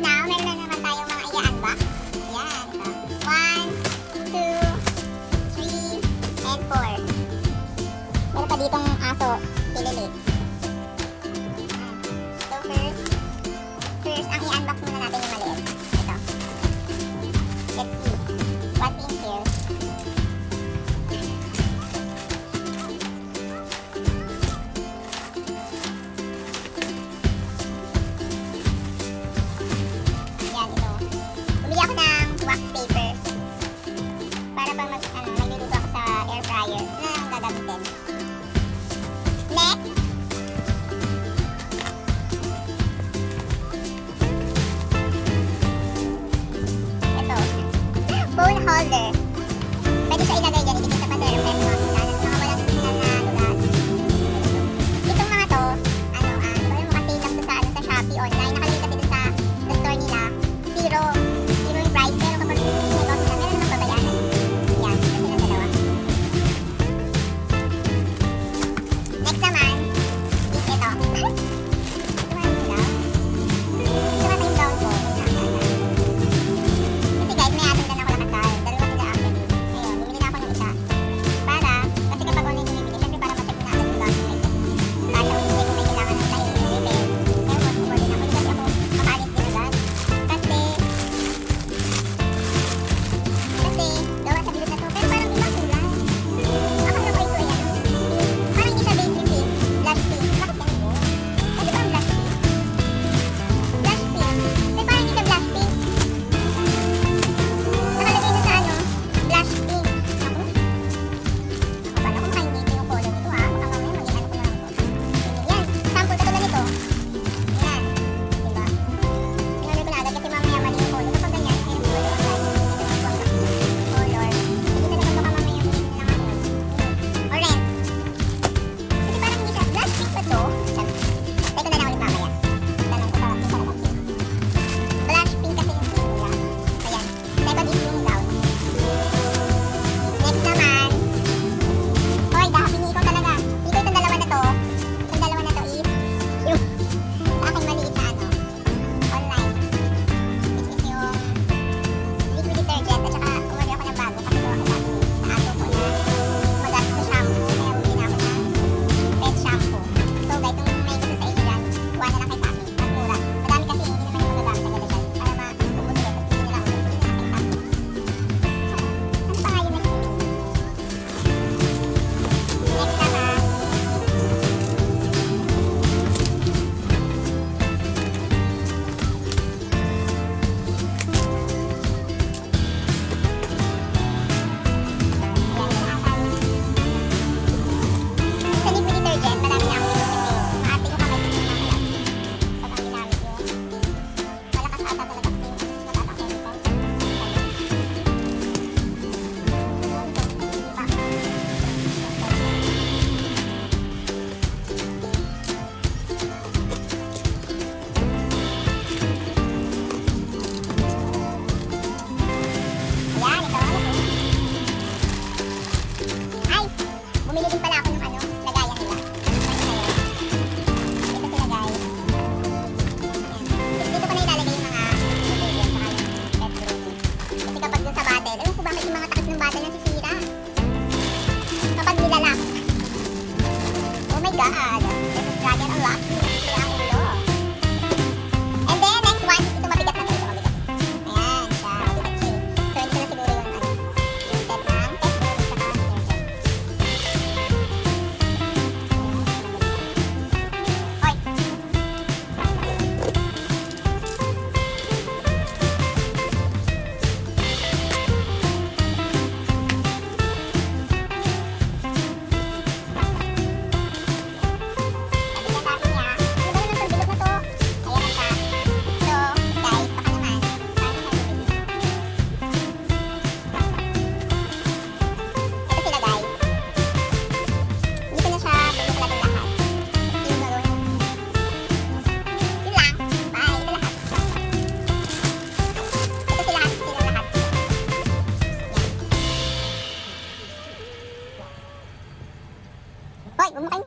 now, meron na naman tayong mga i-unbox. Yan, ito. 1, 2, 3, and 4. Meron pa ditong aso, pililit. So first, ang i-unbox muna natin yung maliit. Ito. Let's see what's in here. Yan, ito. Bumili ako ng wax paper para pag magluluto ako sa air fryer na ang gagamitin. Next, ito, phone holder. Pwede siya ilagay dyan, ibigay sa pader, pero mga walang signal na lugar. Itong mga to, yung makasave lang to sa Shopee online, nakalagay